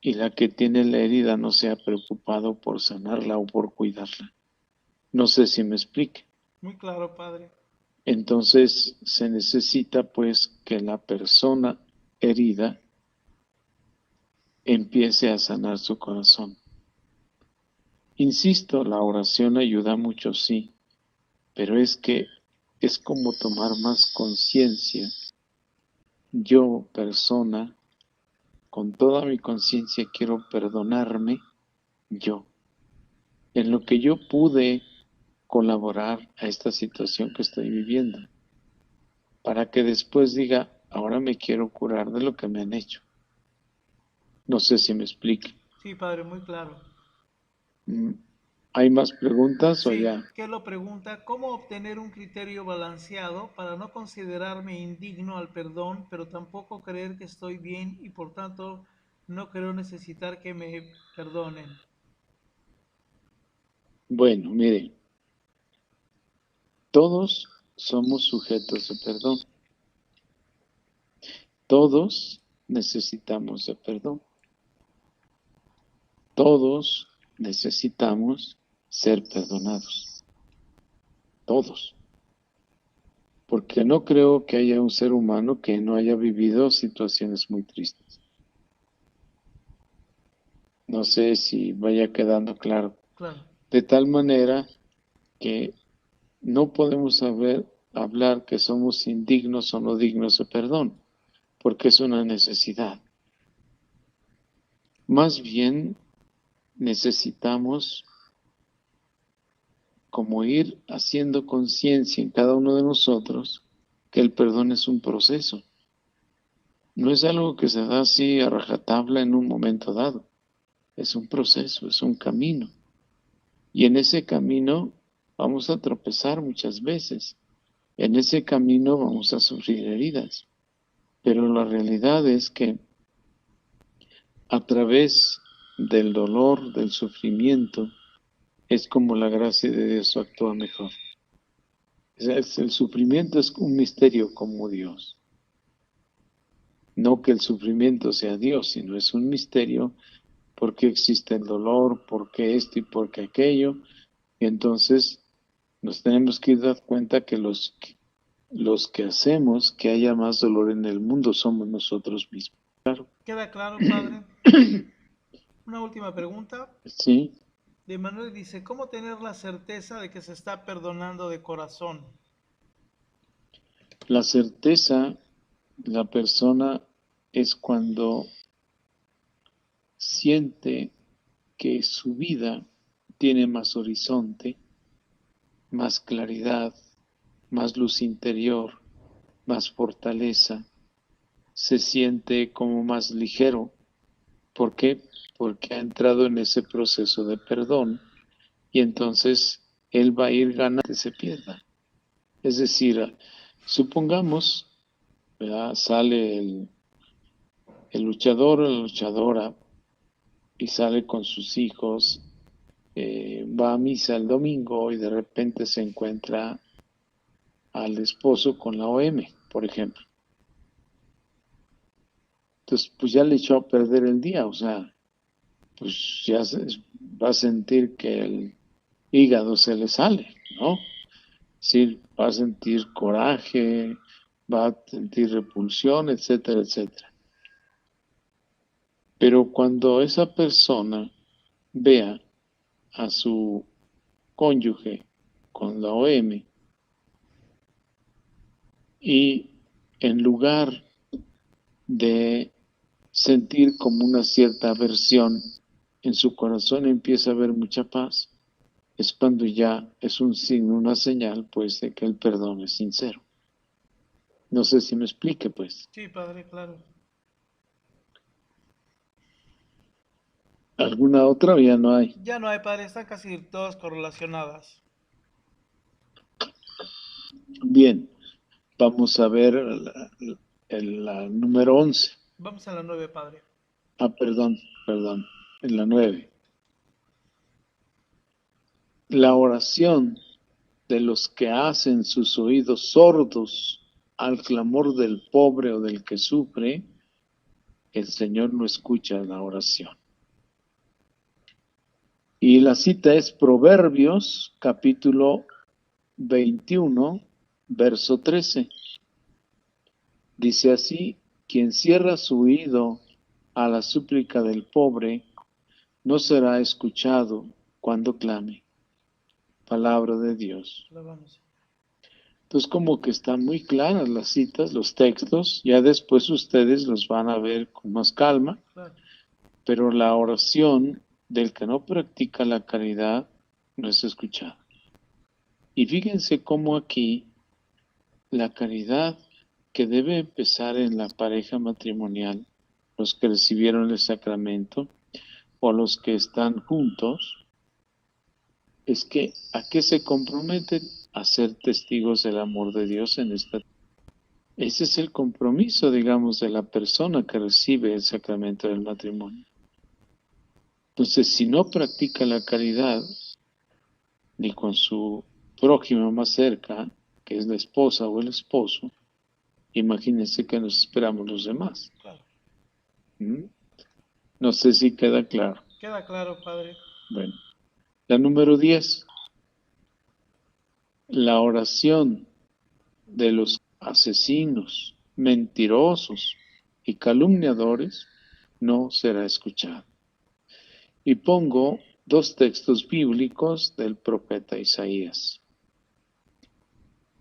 y la que tiene la herida no se ha preocupado por sanarla o por cuidarla. No sé si me explique. Muy claro, Padre. Entonces se necesita pues que la persona herida empiece a sanar su corazón. Insisto, la oración ayuda mucho, sí, pero es que es como tomar más conciencia. Yo, persona, con toda mi conciencia quiero perdonarme yo, en lo que yo pude colaborar a esta situación que estoy viviendo, para que después diga, ahora me quiero curar de lo que me han hecho. No sé si me explique. Sí, Padre, muy claro. ¿Hay más preguntas o Sí, ya? que lo pregunta, ¿cómo obtener un criterio balanceado para no considerarme indigno al perdón, pero tampoco creer que estoy bien y por tanto no creo necesitar que me perdonen? Bueno, mire, todos somos sujetos de perdón. Todos necesitamos de perdón. Todos necesitamos ser perdonados. Todos. Porque no creo que haya un ser humano que no haya vivido situaciones muy tristes. No sé si vaya quedando claro. Claro, De tal manera que no podemos hablar que somos indignos o no dignos de perdón, porque es una necesidad. Más bien necesitamos como ir haciendo conciencia en cada uno de nosotros que el perdón es un proceso. No es algo que se da así a rajatabla en un momento dado. Es un proceso, es un camino. Y en ese camino vamos a tropezar muchas veces. En ese camino vamos a sufrir heridas. Pero la realidad es que a través del dolor, del sufrimiento, es como la gracia de Dios actúa mejor. El sufrimiento es un misterio como Dios. No que el sufrimiento sea Dios, sino es un misterio porque existe el dolor, porque esto y porque aquello. Y entonces nos tenemos que dar cuenta que los que hacemos que haya más dolor en el mundo somos nosotros mismos. Claro. ¿queda claro, Padre? Una última pregunta. Sí, De Manuel dice, ¿cómo tener la certeza de que se está perdonando de corazón? la certeza, la persona es cuando siente que su vida tiene más horizonte, más claridad, más luz interior, más fortaleza, se siente como más ligero. ¿Por qué? Porque ha entrado en ese proceso de perdón y entonces él va a ir ganando que se pierda. Es decir, supongamos, ¿verdad? Sale el luchador o la luchadora y sale con sus hijos, va a misa el domingo y de repente se encuentra al esposo con la OM, por ejemplo. Entonces, pues ya le echó a perder el día, o sea, pues ya va a sentir que el hígado se le sale, ¿no? Sí, va a sentir coraje, va a sentir repulsión, etcétera, etcétera. Pero cuando esa persona vea a su cónyuge con la OM y en lugar de sentir como una cierta aversión, en su corazón empieza a haber mucha paz, es cuando ya es un signo, una señal, pues, de que el perdón es sincero. No sé si me explique, pues. Sí, padre, claro. ¿Alguna otra o ya no hay? Ya no hay, padre, están casi todas correlacionadas. Bien, vamos a ver la número 11. Vamos a la 9, padre. Perdón, en la 9. La oración de los que hacen sus oídos sordos al clamor del pobre o del que sufre, el Señor no escucha la oración. Y la cita es Proverbios, capítulo 21, verso 13. Dice así: quien cierra su oído a la súplica del pobre, no será escuchado cuando clame. Palabra de Dios. La vamos. Entonces, como que están muy claras las citas, los textos, ya después ustedes los van a ver con más calma, Claro. pero la oración del que no practica la caridad no es escuchada. Y fíjense cómo aquí la caridad que debe empezar en la pareja matrimonial, los que recibieron el sacramento o los que están juntos, es que ¿a qué se comprometen? A ser testigos del amor de Dios en esta. Ese es el compromiso, digamos, de la persona que recibe el sacramento del matrimonio. Entonces, si no practica la caridad, ni con su prójimo más cerca, que es la esposa o el esposo, imagínense que nos esperamos los demás. Claro. ¿Mm? No sé si queda claro. Queda claro, padre. Bueno, la número 10. La oración de los asesinos, mentirosos y calumniadores no será escuchada. Y pongo dos textos bíblicos del profeta Isaías.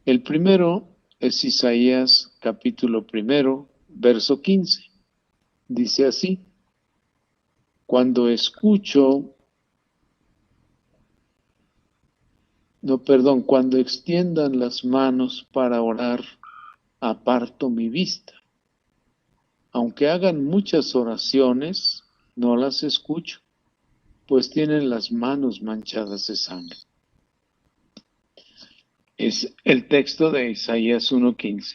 El primero es Isaías capítulo 1, verso 15. Dice así: cuando extiendan las manos para orar, aparto mi vista. Aunque hagan muchas oraciones, no las escucho, pues tienen las manos manchadas de sangre. Es el texto de Isaías 1:15.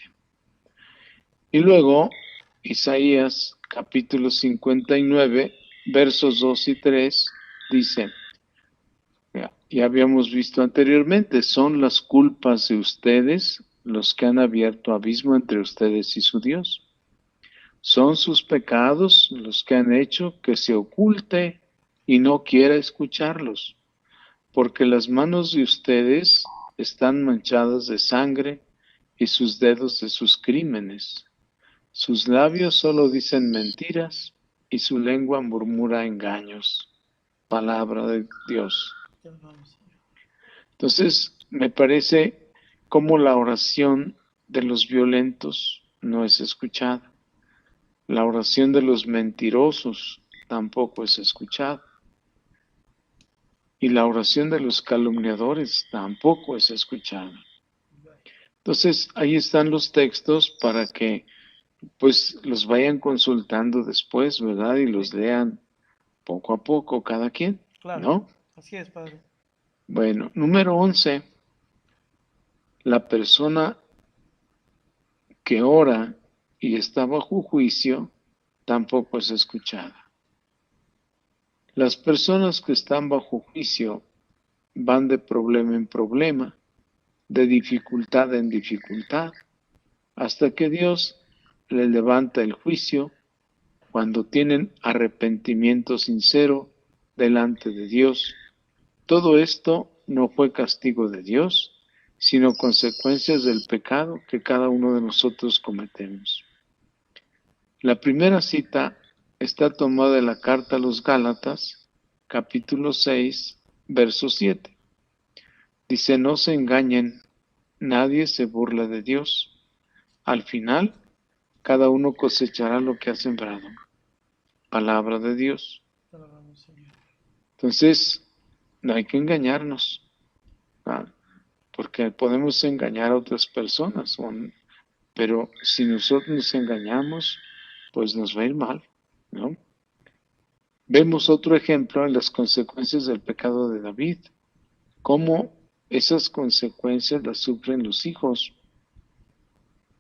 Y luego, Isaías capítulo 59, versos 2 y 3, dice, ya habíamos visto anteriormente, son las culpas de ustedes los que han abierto abismo entre ustedes y su Dios. Son sus pecados los que han hecho que se oculte y no quiera escucharlos, porque las manos de ustedes están manchadas de sangre y sus dedos de sus crímenes. Sus labios solo dicen mentiras y su lengua murmura engaños. Palabra de Dios. Entonces, me parece como la oración de los violentos no es escuchada. La oración de los mentirosos tampoco es escuchada. Y la oración de los calumniadores tampoco es escuchada. Entonces, ahí están los textos para que pues los vayan consultando después, ¿verdad? Y los lean poco a poco cada quien, Claro. ¿no? Así es, padre. Bueno, número 11. La persona que ora y está bajo juicio tampoco es escuchada. Las personas que están bajo juicio van de problema en problema, de dificultad en dificultad, hasta que Dios les levanta el juicio cuando tienen arrepentimiento sincero delante de Dios. Todo esto no fue castigo de Dios, sino consecuencias del pecado que cada uno de nosotros cometemos. La primera cita está tomada de la carta a los Gálatas, capítulo 6, verso 7. Dice, no se engañen, nadie se burla de Dios. Al final, cada uno cosechará lo que ha sembrado. Palabra de Dios. Te alabamos, Señor. Entonces, no hay que engañarnos, ¿ah? Porque podemos engañar a otras personas, pero si nosotros nos engañamos, pues nos va a ir mal, ¿no? Vemos otro ejemplo en las consecuencias del pecado de David, cómo esas consecuencias las sufren los hijos,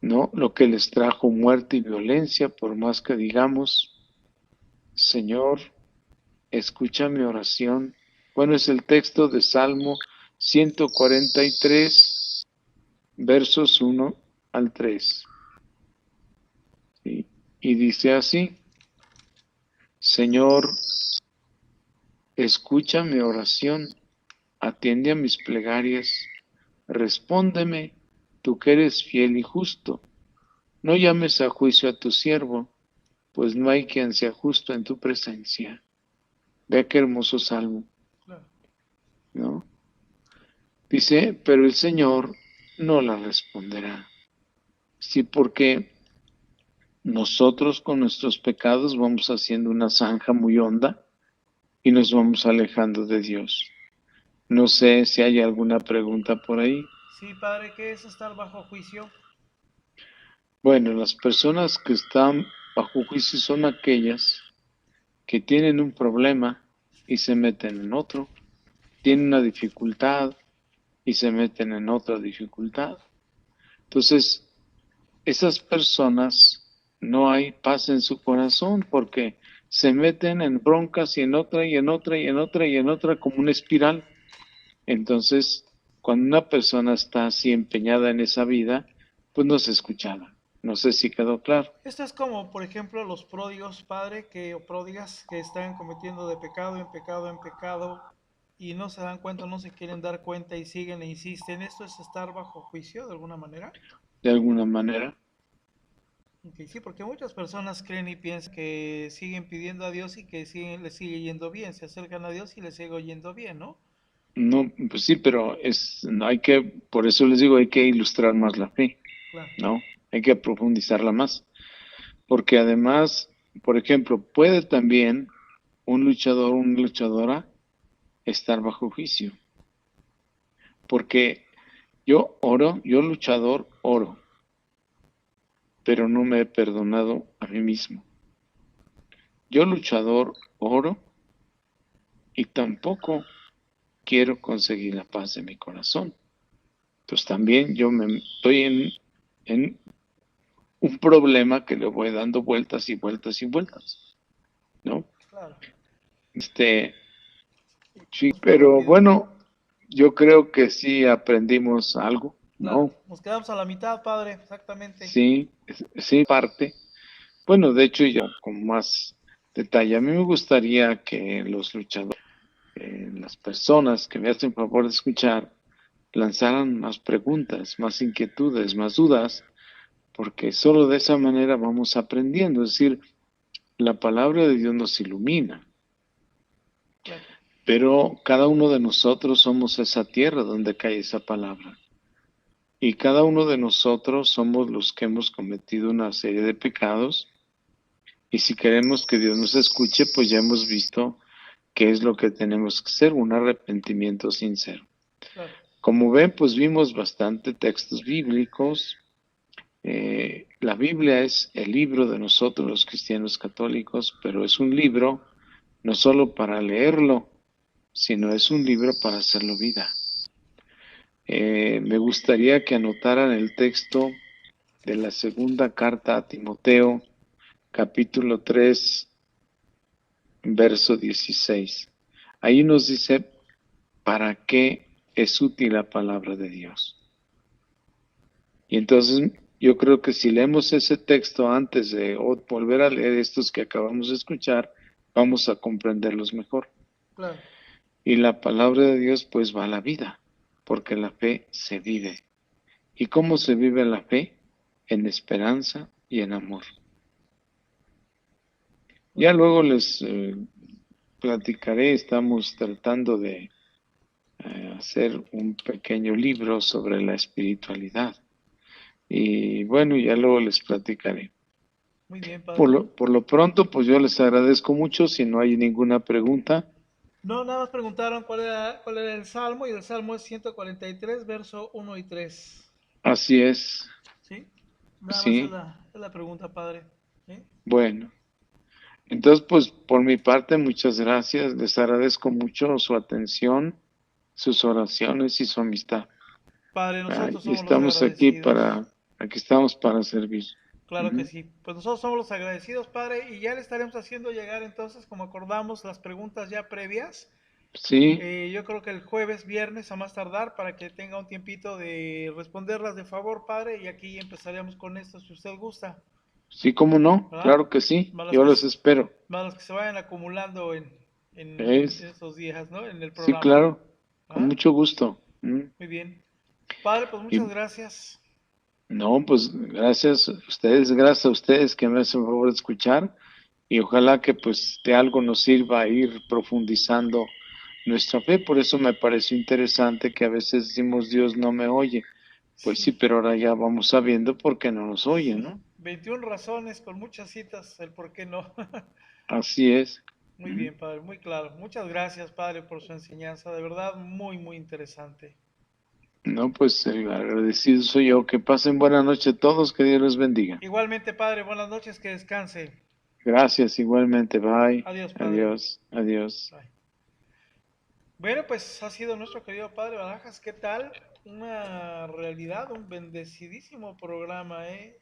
¿no? Lo que les trajo muerte y violencia, por más que digamos, Señor, escucha mi oración. Bueno, es el texto de Salmo 143, versos 1 al 3. ¿Sí? Y dice así, Señor, escucha mi oración, atiende a mis plegarias, respóndeme, tú que eres fiel y justo. No llames a juicio a tu siervo, pues no hay quien sea justo en tu presencia. Vea qué hermoso salmo, Claro. ¿no? Dice, pero el Señor no la responderá. Sí, porque nosotros con nuestros pecados vamos haciendo una zanja muy honda y nos vamos alejando de Dios. No sé si hay alguna pregunta por ahí. Sí, Padre, ¿qué es estar bajo juicio? Bueno, las personas que están bajo juicio son aquellas que tienen un problema y se meten en otro, tienen una dificultad y se meten en otra dificultad. Entonces, esas personas no hay paz en su corazón porque se meten en broncas y en otra y en otra y en otra y en otra como una espiral. Entonces, cuando una persona está así empeñada en esa vida, pues no se escuchaba. No sé si quedó claro. Esto es como, por ejemplo, los pródigos, Padre, o pródigas que están cometiendo de pecado en pecado en pecado y no se dan cuenta, no se quieren dar cuenta y siguen e insisten. ¿Esto es estar bajo juicio de alguna manera? De alguna manera. Ok, sí, porque muchas personas creen y piensan que siguen pidiendo a Dios y que les sigue yendo bien, se acercan a Dios y les sigue yendo bien, ¿no? No, pues sí, pero no hay que, por eso les digo, hay que ilustrar más la fe, Claro, ¿no? Hay que profundizarla más. Porque además, por ejemplo, puede también un luchador o una luchadora estar bajo juicio. Porque yo oro, yo luchador oro, pero no me he perdonado a mí mismo. Yo luchador oro y tampoco quiero conseguir la paz de mi corazón. Pues también yo me estoy en un problema que le voy dando vueltas y vueltas y vueltas, ¿no? claro. Este, sí, Nos quedamos pero rápido. bueno, yo creo que sí aprendimos algo, Claro, ¿no? nos quedamos a la mitad, Padre, exactamente. Sí, sí, parte. Bueno, de hecho, ya con más detalle, a mí me gustaría que los luchadores, las personas que me hacen favor de escuchar, lanzaran más preguntas, más inquietudes, más dudas, porque solo de esa manera vamos aprendiendo. Es decir, la palabra de Dios nos ilumina, Claro, pero cada uno de nosotros somos esa tierra donde cae esa palabra. Y cada uno de nosotros somos los que hemos cometido una serie de pecados. Y si queremos que Dios nos escuche, pues ya hemos visto qué es lo que tenemos que hacer, un arrepentimiento sincero. claro. Como ven, pues vimos bastante textos bíblicos. La Biblia es el libro de nosotros los cristianos católicos, pero es un libro no solo para leerlo, sino es un libro para hacerlo vida. Me gustaría que anotaran el texto de la segunda carta a Timoteo, capítulo 3, verso 16. Ahí nos dice para qué es útil la palabra de Dios. Y entonces yo creo que si leemos ese texto antes de volver a leer estos que acabamos de escuchar, vamos a comprenderlos mejor. Claro. Y la palabra de Dios pues va a la vida, porque la fe se vive. ¿Y cómo se vive la fe? En esperanza y en amor. Ya luego les platicaré, estamos tratando de hacer un pequeño libro sobre la espiritualidad. Y bueno, ya luego les platicaré. Muy bien, Por padre. lo pronto, pues yo les agradezco mucho. Si no hay ninguna pregunta, No, nada más preguntaron cuál era el salmo y el salmo es 143, verso 1 y 3. así es. ¿Sí? Nada más Sí, es la pregunta, padre. ¿Sí? bueno. Entonces, pues por mi parte, muchas gracias. Les agradezco mucho su atención, sus oraciones y su amistad. Padre, nosotros Y somos los estamos aquí agradecidos. aquí estamos para servir. Claro que Ujú. sí. Pues nosotros somos los agradecidos, padre, y ya le estaremos haciendo llegar entonces, como acordamos, las preguntas ya previas. Sí, Yo creo que el jueves, viernes, a más tardar, para que tenga un tiempito de responderlas de favor, padre, y aquí empezaríamos con esto, si usted gusta, sí, cómo no, ¿verdad? claro que sí. Más las Yo que, los espero. más las que se vayan acumulando en Es, estos días, ¿no? En el sí, programa. claro, con ¿Ah? mucho gusto. Muy bien. Padre, pues muchas Y gracias. no, pues gracias a ustedes que me hacen el favor de escuchar y ojalá que pues de algo nos sirva ir profundizando nuestra fe. Por eso me pareció interesante que a veces decimos Dios no me oye. Pues sí, Sí, pero ahora ya vamos sabiendo por qué no nos oye, sí. ¿no? 21 razones con muchas citas, el por qué no. Así es. Muy ¿Mm? bien, padre, muy claro. Muchas gracias, padre, por su enseñanza. De verdad, muy, muy interesante. No, pues agradecido soy yo. Que pasen buena noche todos, que Dios los bendiga. Igualmente, padre, buenas noches, que descanse. Gracias igualmente. Bye. Adiós, padre. Adiós. Adiós. Bye. Bueno, pues ha sido nuestro querido padre Barajas. ¿Qué tal? Una realidad, un bendecidísimo programa, ¿eh?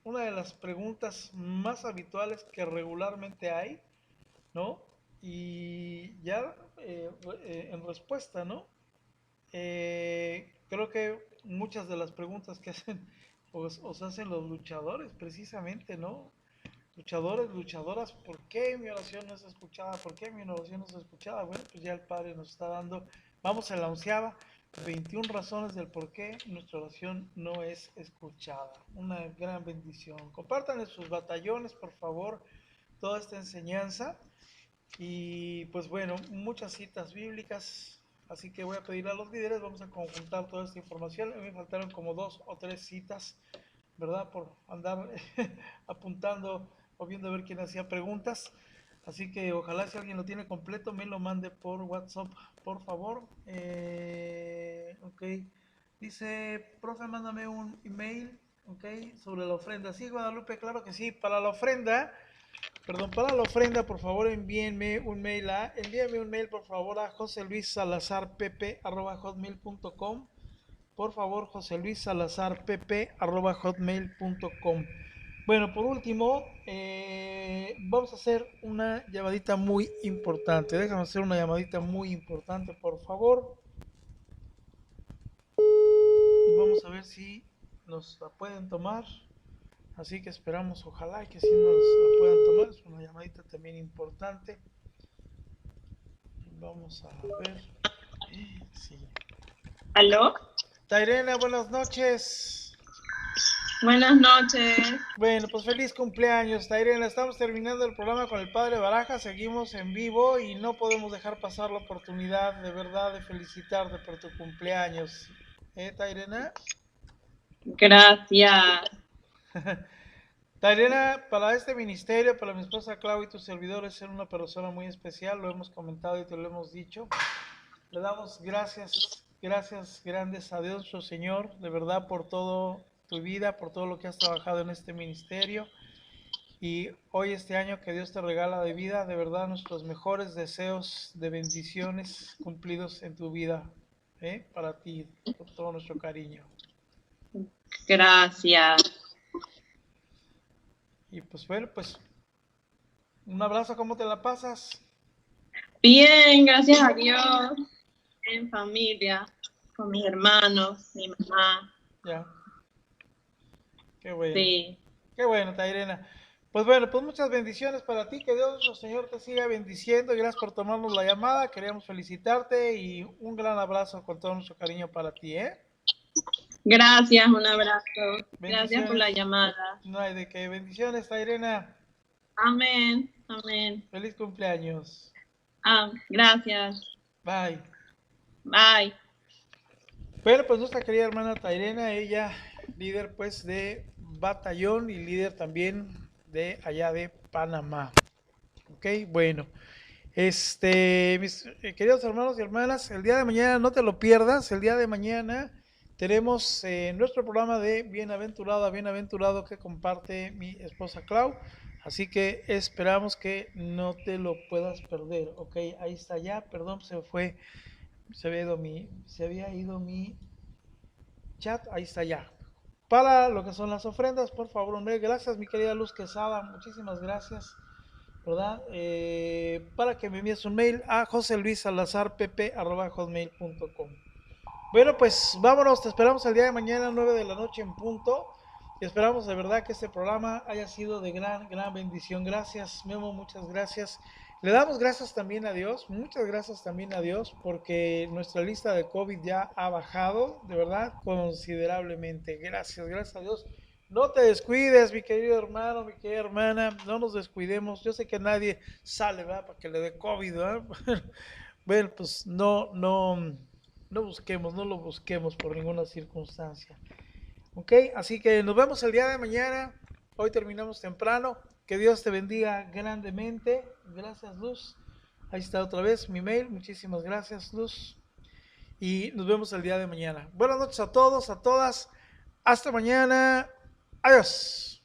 Una de las preguntas más habituales que regularmente hay, ¿no? Y ya en respuesta, ¿no? Creo que muchas de las preguntas que hacen os hacen los luchadores, precisamente, ¿no? Luchadores, luchadoras, ¿por qué mi oración no es escuchada? ¿Por qué mi oración no es escuchada? Bueno, pues ya el Padre nos está dando, vamos a la 21 razones del por qué nuestra oración no es escuchada. Una gran bendición. Compartan en sus batallones, por favor, toda esta enseñanza. Y pues bueno, muchas citas bíblicas. Así que voy a pedir a los líderes, vamos a conjuntar toda esta información. A mí me faltaron como 2 o 3 citas, ¿verdad? Por andar apuntando o viendo a ver quién hacía preguntas. Así que ojalá si alguien lo tiene completo me lo mande por WhatsApp, por favor. Ok. Dice, profe, mándame un email, ok, sobre la ofrenda. Sí, Guadalupe, claro que sí. Para la ofrenda, perdón, para la ofrenda, por favor, envíenme un mail, por favor, a joseluissalazarpp@hotmail.com. Por favor, José Luis Salazar pp@hotmail.com. Bueno, por último, vamos a hacer una llamadita muy importante. Déjame hacer una llamadita muy importante, por favor. Vamos a ver si nos la pueden tomar. Así que esperamos, ojalá que sí nos la puedan tomar. Es una llamadita también importante. Vamos a ver. Sí. ¿Aló? Tairena, buenas noches. Buenas noches. Bueno, pues feliz cumpleaños, Tairena. Estamos terminando el programa con el Padre Baraja, seguimos en vivo y no podemos dejar pasar la oportunidad de verdad de felicitarte por tu cumpleaños. Tairena? Gracias. Tairena, para este ministerio, para mi esposa Clau y tu servidor es ser una persona muy especial, lo hemos comentado y te lo hemos dicho. Le damos gracias, gracias grandes a Dios nuestro Señor, de verdad por todo tu vida, por todo lo que has trabajado en este ministerio. Y hoy este año que Dios te regala de vida, de verdad nuestros mejores deseos de bendiciones cumplidos en tu vida, para ti, con todo nuestro cariño. Gracias. Y pues bueno, pues un abrazo, ¿cómo te la pasas? Bien, gracias a Dios. En familia, con mis hermanos, mi mamá. Ya, qué bueno. Sí. Qué bueno, Tairena. Pues bueno, pues muchas bendiciones para ti, que Dios nuestro Señor te siga bendiciendo y gracias por tomarnos la llamada, queríamos felicitarte y un gran abrazo con todo nuestro cariño para ti, ¿eh? Gracias, un abrazo. Gracias por Bendiciones. la llamada. No hay de qué. Bendiciones, Tairena. Amén. Amén. Feliz cumpleaños. Gracias. Bye. Bye. Bueno, pues nuestra querida hermana Tairena, ella líder pues de batallón y líder también de allá de Panamá. Ok, bueno. Mis queridos hermanos y hermanas, el día de mañana no te lo pierdas, el día de mañana tenemos nuestro programa de Bienaventurada, Bienaventurado que comparte mi esposa Clau, así que esperamos que no te lo puedas perder, ok, ahí está ya, perdón, se había ido mi chat, ahí está ya. Para lo que son las ofrendas, por favor, hombre, gracias mi querida Luz Quesada, muchísimas gracias. ¿Verdad? Para que me envíes un mail a joseluissalazarpp@hotmail.com. Bueno, pues vámonos, te esperamos el día de mañana, 9 de la noche en punto. Y esperamos de verdad que este programa haya sido de gran bendición. Gracias, Memo, muchas gracias. Le damos gracias también a Dios, muchas gracias también a Dios, porque nuestra lista de COVID ya ha bajado, de verdad, considerablemente. Gracias a Dios. No te descuides, mi querido hermano, mi querida hermana, no nos descuidemos. Yo sé que nadie sale, ¿verdad? Para que le dé COVID, ¿verdad? Bueno, pues no busquemos, no lo busquemos por ninguna circunstancia. Ok, así que nos vemos el día de mañana. Hoy terminamos temprano. Que Dios te bendiga grandemente. Gracias, Luz. Ahí está otra vez mi mail. Muchísimas gracias, Luz. Y nos vemos el día de mañana. Buenas noches a todos, a todas. Hasta mañana. Adiós.